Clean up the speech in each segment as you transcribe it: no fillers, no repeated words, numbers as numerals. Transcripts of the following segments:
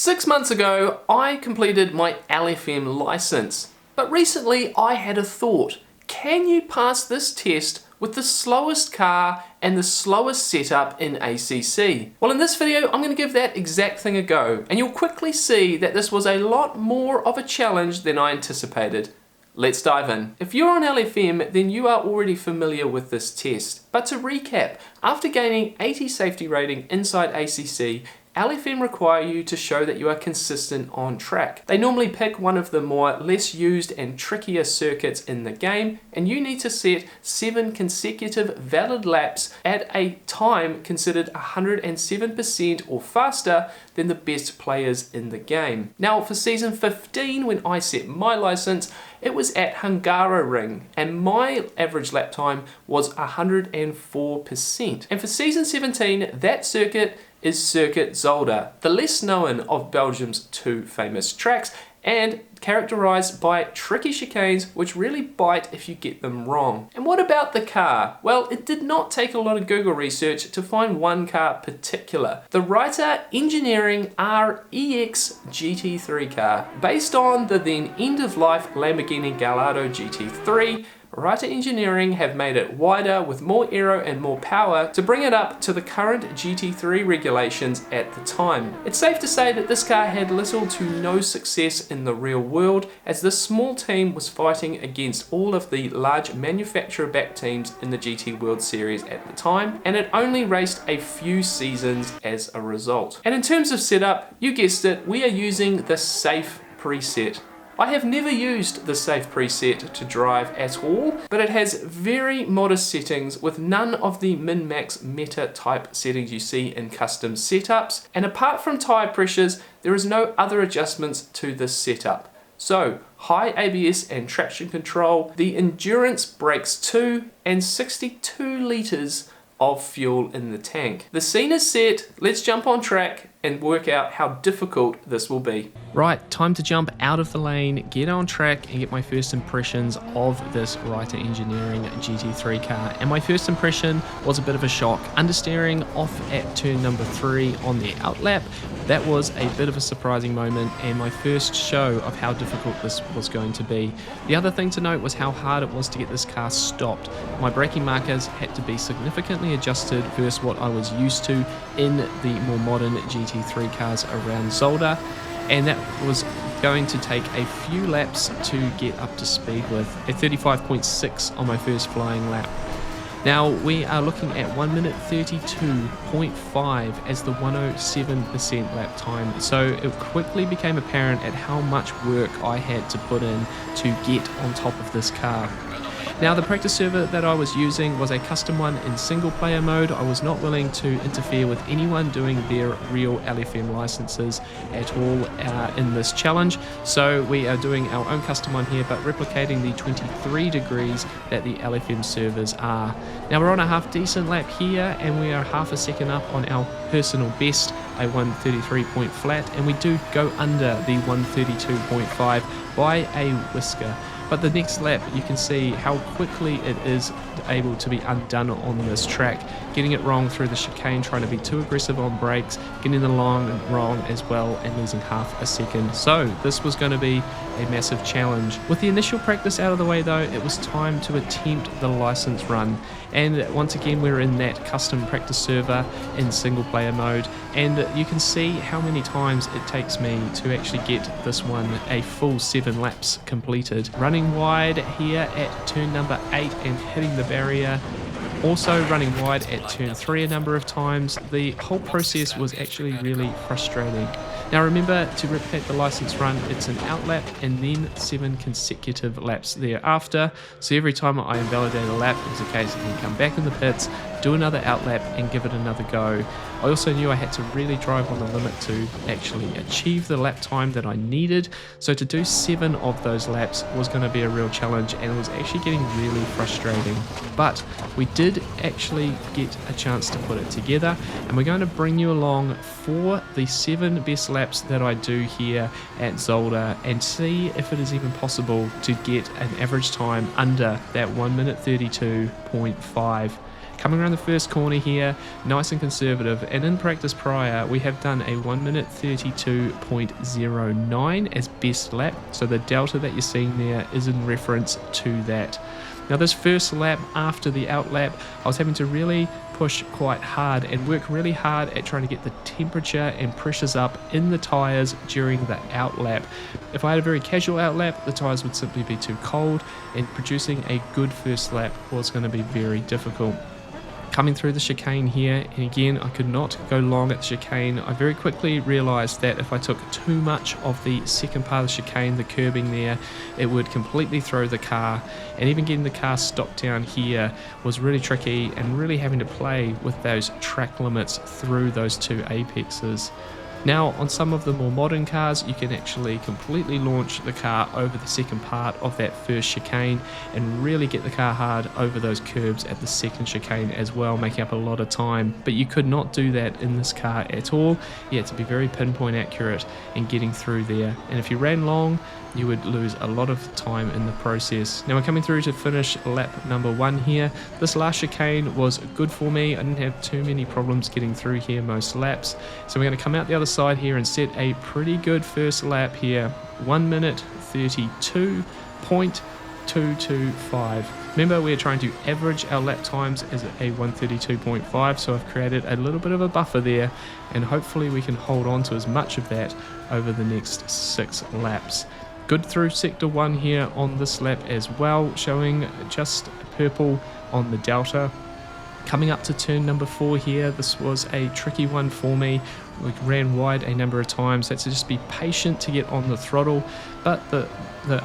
6 months ago, I completed my LFM license, but recently I had a thought. Can you pass this test with the slowest car and the slowest setup in ACC? Well, in this video, I'm going to give that exact thing a go, and you'll quickly see that this was a lot more of a challenge than I anticipated. Let's dive in. If you're on LFM, then you are already familiar with this test. But to recap, after gaining 80 safety rating inside ACC, LFM require you to show that you are consistent on track. They normally pick one of the less used and trickier circuits in the game, and you need to set 7 consecutive valid laps at a time considered 107% or faster than the best players in the game. Now for season 15, when I set my license, it was at Hungaroring, and my average lap time was 104%. And for season 17, that circuit is Circuit Zolder, the less known of Belgium's 2 famous tracks, and characterized by tricky chicanes which really bite if you get them wrong. And what about the car? Well, it did not take a lot of Google research to find one car particular. The Writer Engineering REX GT3 car. Based on the then end-of-life Lamborghini Gallardo GT3, Writer Engineering have made it wider with more aero and more power to bring it up to the current GT3 regulations at the time. It's safe to say that this car had little to no success in the real world, as this small team was fighting against all of the large manufacturer-backed teams in the GT World Series at the time, and it only raced a few seasons as a result. And in terms of setup, you guessed it, we are using the safe preset. I have never used the safe preset to drive at all, but it has very modest settings with none of the min-max meta type settings you see in custom setups, and apart from tyre pressures, there is no other adjustments to this setup. So, high ABS and traction control, the endurance brakes 2, and 62 litres of fuel in the tank. The scene is set, let's jump on track and work out how difficult this will be. Right, time to jump out of the lane, get on track and get my first impressions of this Writer Engineering GT3 car. And my first impression was a bit of a shock. Understeering off at turn number 3 on the outlap, that was a bit of a surprising moment and my first show of how difficult this was going to be. The other thing to note was how hard it was to get this car stopped. My braking markers had to be significantly adjusted versus what I was used to in the more modern GT3 cars around Zolder, and that was going to take a few laps to get up to speed with, at 35.6 on my first flying lap. Now we are looking at 1 minute 32.5 as the 107% lap time, so it quickly became apparent at how much work I had to put in to get on top of this car. Now the practice server that I was using was a custom one in single player mode. I was not willing to interfere with anyone doing their real LFM licenses at all in this challenge. So we are doing our own custom one here, but replicating the 23 degrees that the LFM servers are. Now we're on a half decent lap here and we are half a second up on our personal best, a 133 point flat, and we do go under the 132.5 by a whisker. But the next lap you can see how quickly it is able to be undone on this track. Getting it wrong through the chicane, trying to be too aggressive on brakes, getting the line wrong as well and losing half a second. So this was going to be a massive challenge. With the initial practice out of the way though, it was time to attempt the license run. And once again we're in that custom practice server in single player mode, and you can see how many times it takes me to actually get this one a full 7 laps completed. Running wide here at turn number 8 and hitting the barrier, also running wide at turn 3 a number of times. The whole process was actually really frustrating. Now remember, to replicate the license run, it's an outlap and then 7 consecutive laps thereafter. So every time I invalidate a lap, it was a case of me come back in the pits, do another outlap and give it another go. I also knew I had to really drive on the limit to actually achieve the lap time that I needed. So to do 7 of those laps was going to be a real challenge, and it was actually getting really frustrating. But we did actually get a chance to put it together, and we're going to bring you along for the 7 best laps that I do here at Zolder and see if it is even possible to get an average time under that 1 minute 32.5. Coming around the first corner here, nice and conservative, and in practice prior we have done a 1 minute 32.09 as best lap, so the delta that you're seeing there is in reference to that. Now this first lap after the out lap, I was having to really push quite hard and work really hard at trying to get the temperature and pressures up in the tyres during the out lap. If I had a very casual out lap, the tyres would simply be too cold, and producing a good first lap was going to be very difficult. Coming through the chicane here, and again I could not go long at the chicane. I very quickly realised that if I took too much of the second part of the chicane, the curbing there, it would completely throw the car, and even getting the car stopped down here was really tricky, and really having to play with those track limits through those two apexes. Now on some of the more modern cars you can actually completely launch the car over the second part of that first chicane and really get the car hard over those curbs at the second chicane as well, making up a lot of time, but you could not do that in this car at all. You had to be very pinpoint accurate in getting through there, and if you ran long you would lose a lot of time in the process. Now we're coming through to finish lap number 1 here. This last chicane was good for me. I didn't have too many problems getting through here most laps. So we're going to come out the other side here and set a pretty good first lap here. 1 minute 32.225. Remember, we're trying to average our lap times as a 132.5, so I've created a little bit of a buffer there, and hopefully we can hold on to as much of that over the next 6 laps. Good through sector 1 here on this lap as well, showing just purple on the delta. Coming up to turn number 4 here, this was a tricky one for me. We ran wide a number of times, had to just be patient to get on the throttle, but the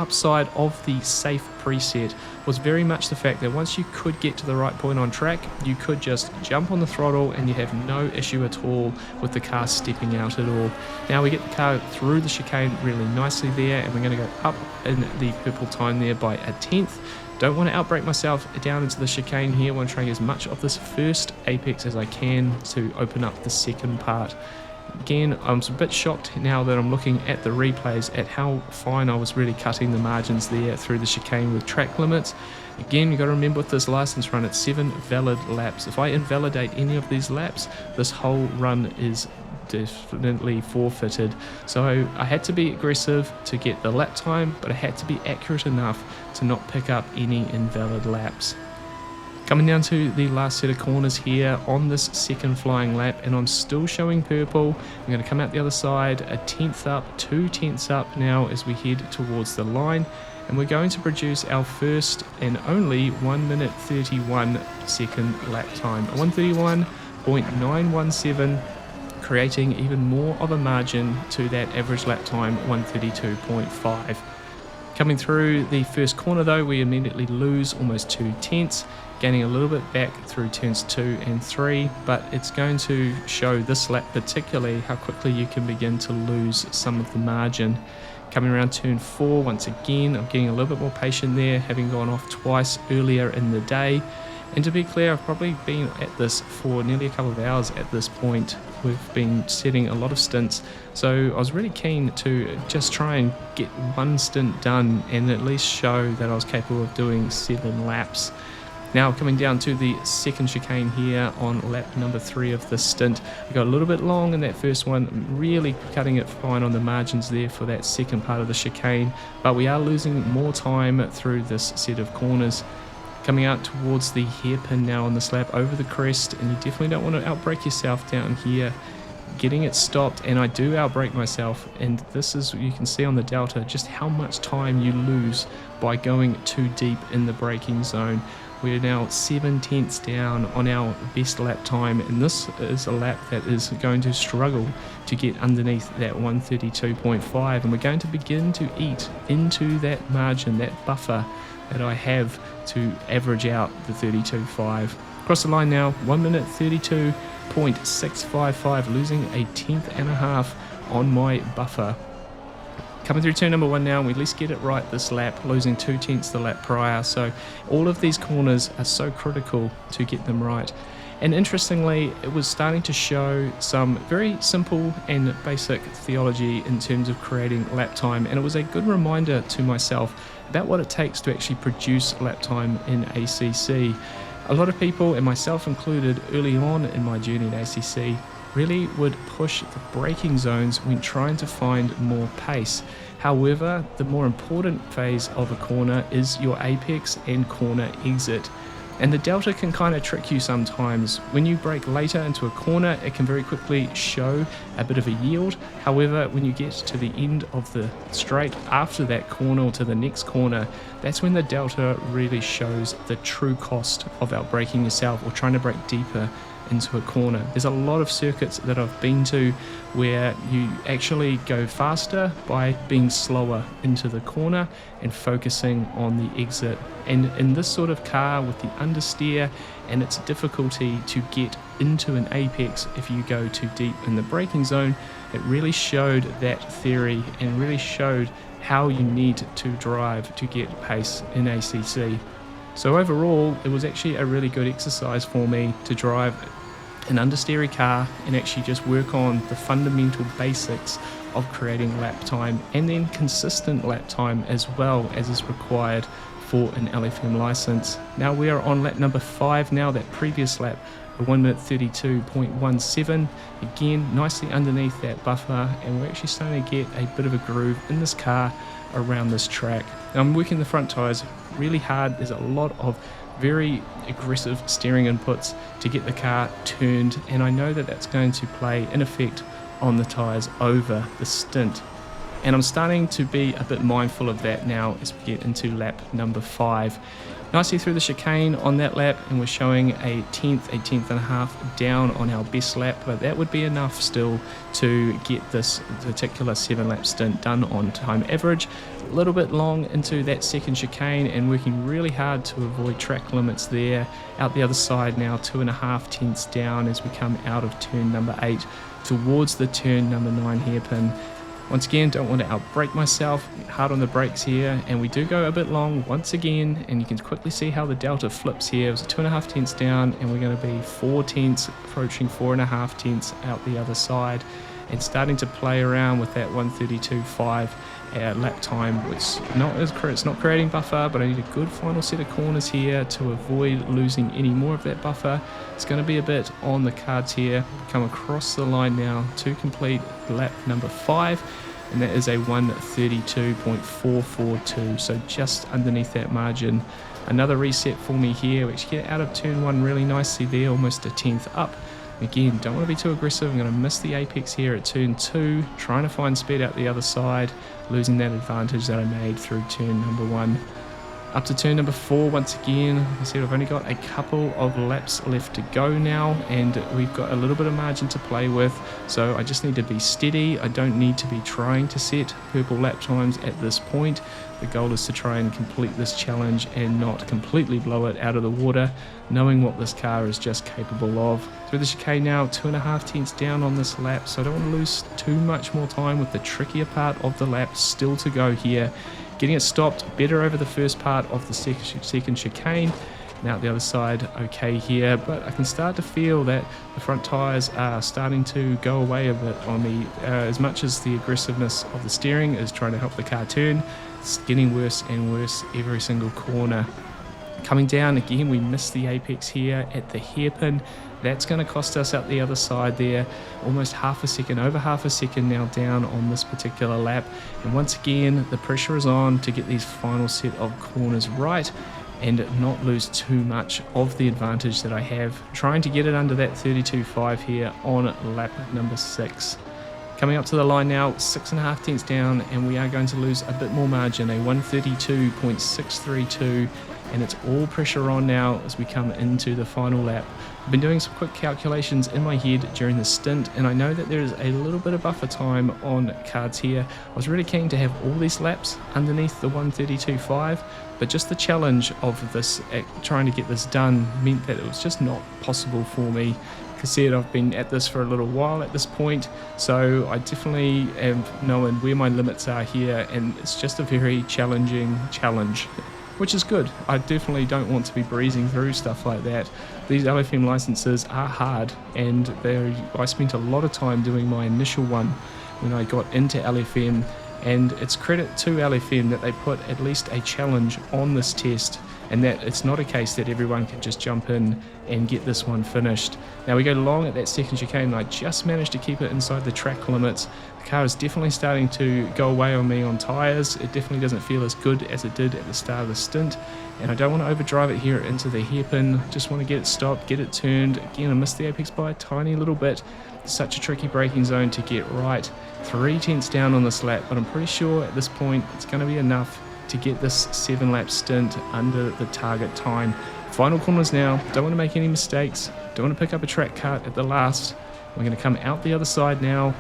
upside of the safe preset was very much the fact that once you could get to the right point on track, you could just jump on the throttle and you have no issue at all with the car stepping out at all. Now we get the car through the chicane really nicely there, and we're going to go up in the purple time there by a tenth. Don't want to outbrake myself down into the chicane here. I want to try and get as much of this first apex as I can to open up the second part. Again, I'm a bit shocked now that I'm looking at the replays at how fine I was really cutting the margins there through the chicane with track limits. Again, you've got to remember with this license run, it's 7 valid laps. If I invalidate any of these laps, this whole run is definitely forfeited. So I had to be aggressive to get the lap time, but I had to be accurate enough to not pick up any invalid laps. Coming down to the last set of corners here on this second flying lap, and I'm still showing purple. I'm going to come out the other side, a tenth up, 2 tenths up now as we head towards the line, and we're going to produce our first and only 1 minute 31 second lap time, a 131.917, creating even more of a margin to that average lap time 132.5. Coming through the first corner though, we immediately lose almost 2 tenths, gaining a little bit back through turns 2 and 3, but it's going to show this lap particularly how quickly you can begin to lose some of the margin. Coming around turn 4, once again I'm getting a little bit more patient there, having gone off twice earlier in the day. And to be clear, I've probably been at this for nearly a couple of hours at this point. We've been setting a lot of stints, so I was really keen to just try and get one stint done and at least show that I was capable of doing 7 laps. Now coming down to the second chicane here on lap number 3 of this stint. I got a little bit long in that first one, really cutting it fine on the margins there for that second part of the chicane, but we are losing more time through this set of corners. Coming out towards the hairpin now on this lap over the crest, and you definitely don't want to outbrake yourself down here. Getting it stopped, and I do outbrake myself, and this is, you can see on the delta just how much time you lose by going too deep in the braking zone. We're now 7 tenths down on our best lap time, and this is a lap that is going to struggle to get underneath that 132.5, and we're going to begin to eat into that margin, that buffer that I have to average out the 32.5. Across the line now, 1 minute 32.655, losing a tenth and a half on my buffer. Coming through turn number 1 now, we at least get it right this lap, losing 2 tenths the lap prior, so all of these corners are so critical to get them right. And interestingly, it was starting to show some very simple and basic theology in terms of creating lap time, and it was a good reminder to myself about what it takes to actually produce lap time in ACC. A lot of people, and myself included early on in my journey at ACC, really would push the braking zones when trying to find more pace. However, the more important phase of a corner is your apex and corner exit. And the delta can kind of trick you sometimes. When you brake later into a corner, it can very quickly show a bit of a yield. However, when you get to the end of the straight after that corner or to the next corner, that's when the delta really shows the true cost of outbraking yourself or trying to brake deeper into a corner. There's a lot of circuits that I've been to where you actually go faster by being slower into the corner and focusing on the exit. And in this sort of car with the understeer and its difficulty to get into an apex if you go too deep in the braking zone, it really showed that theory and really showed how you need to drive to get pace in ACC. So overall, it was actually a really good exercise for me to drive an understeery car and actually just work on the fundamental basics of creating lap time and then consistent lap time as well as is required for an LFM license. Now we are on lap number 5 now. That previous lap, a 1 minute 32.17, again nicely underneath that buffer, and we're actually starting to get a bit of a groove in this car around this track. Now I'm working the front tyres really hard. There's a lot of very aggressive steering inputs to get the car turned, and I know that that's going to play an effect on the tyres over the stint. And I'm starting to be a bit mindful of that now as we get into lap number 5. Nicely through the chicane on that lap, and we're showing a tenth and a half down on our best lap, but that would be enough still to get this particular 7-lap stint done on time average. A little bit long into that second chicane and working really hard to avoid track limits there. Out the other side now, 2.5 tenths down as we come out of turn number 8 towards the turn number 9 hairpin. Once again, don't want to outbrake myself, hard on the brakes here, and we do go a bit long once again, and you can quickly see how the delta flips here. It was 2.5 tenths down, and we're going to be 4 tenths, approaching 4.5 tenths out the other side, and starting to play around with that 132.5 lap time, which it's not creating buffer, but I need a good final set of corners here to avoid losing any more of that buffer. It's going to be a bit on the cards here. Come across the line now to complete lap number 5, and that is a 132.442, so just underneath that margin. Another reset for me here, which get out of turn 1 really nicely there, almost a tenth up. Again, don't want to be too aggressive. I'm going to miss the apex here at turn 2, trying to find speed out the other side, losing that advantage that I made through turn number 1. Up to turn number 4 once again. Like I said, I've only got a couple of laps left to go now, and we've got a little bit of margin to play with, so I just need to be steady. I don't need to be trying to set purple lap times at this point. The goal is to try and complete this challenge and not completely blow it out of the water, knowing what this car is just capable of. Through the chicane now, 2.5 tenths down on this lap, so I don't want to lose too much more time with the trickier part of the lap still to go here. Getting it stopped better over the first part of the second chicane. Now the other side okay here, but I can start to feel that the front tyres are starting to go away a bit on me. As much as the aggressiveness of the steering is trying to help the car turn, it's getting worse and worse every single corner. Coming down again, we missed the apex here at the hairpin. That's going to cost us out the other side there, almost half a second, over half a second now down on this particular lap. And once again, the pressure is on to get these final set of corners right and not lose too much of the advantage that I have. Trying to get it under that 32.5 here on lap number 6. Coming up to the line now, 6.5 tenths down, and we are going to lose a bit more margin, a 132.632, and it's all pressure on now as we come into the final lap. I've been doing some quick calculations in my head during the stint, and I know that there is a little bit of buffer time on cards here. I was really keen to have all these laps underneath the 132.5, but just the challenge of this, trying to get this done, meant that it was just not possible for me. Like I said, I've been at this for a little while at this point, so I definitely am knowing where my limits are here, and it's just a very challenging challenge, which is good. I definitely don't want to be breezing through stuff like that. These LFM licenses are hard, and I spent a lot of time doing my initial one when I got into LFM, and it's credit to LFM that they put at least a challenge on this test and that it's not a case that everyone can just jump in and get this one finished. Now we go long at that second chicane, and I just managed to keep it inside the track limits. The car is definitely starting to go away on me on tyres. It definitely doesn't feel as good as it did at the start of the stint, and I don't want to overdrive it here into the hairpin. Just want to get it stopped, get it turned. Again, I missed the apex by a tiny little bit. Such a tricky braking zone to get right. 3/10 down on this lap, but I'm pretty sure at this point it's going to be enough to get this 7-lap stint under the target time. Final corners now, don't want to make any mistakes, don't want to pick up a track cut at the last. We're going to come out the other side now,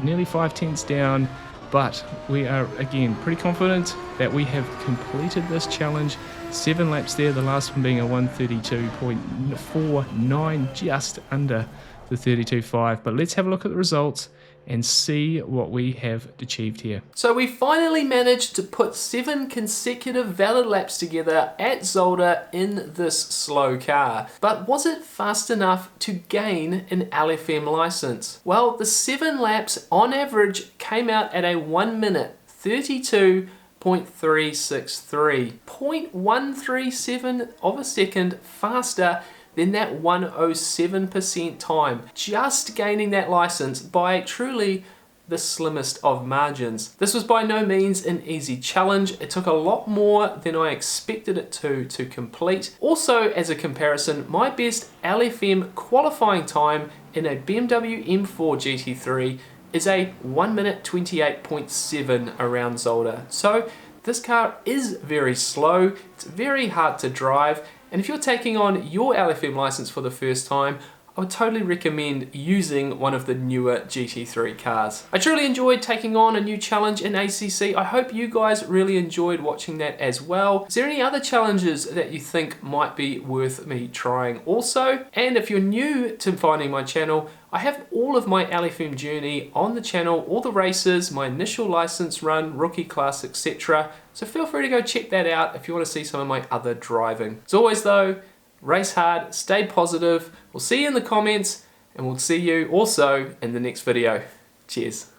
nearly 5/10 down, but we are again pretty confident that we have completed this challenge. 7 laps there, the last one being a 132.49, just under the 32.5. But let's have a look at the results and see what we have achieved here. So we finally managed to put 7 consecutive valid laps together at Zolder in this slow car. But was it fast enough to gain an LFM license? Well, the 7 laps on average came out at a 1 minute 32.363, 0.137 of a second faster than that 107% time, just gaining that license by truly the slimmest of margins. This was by no means an easy challenge. It took a lot more than I expected it to complete. Also, as a comparison, my best LFM qualifying time in a BMW M4 GT3 is a 1 minute 28.7 around Zolder. So this car is very slow, it's very hard to drive, and if you're taking on your LFM license for the first time, I would totally recommend using one of the newer GT3 cars. I truly enjoyed taking on a new challenge in ACC. I hope you guys really enjoyed watching that as well. Is there any other challenges that you think might be worth me trying also? And if you're new to finding my channel, I have all of my LFM journey on the channel, all the races, my initial license run, rookie class, etc. So feel free to go check that out if you want to see some of my other driving. As always though, race hard, stay positive. We'll see you in the comments, and we'll see you also in the next video. Cheers.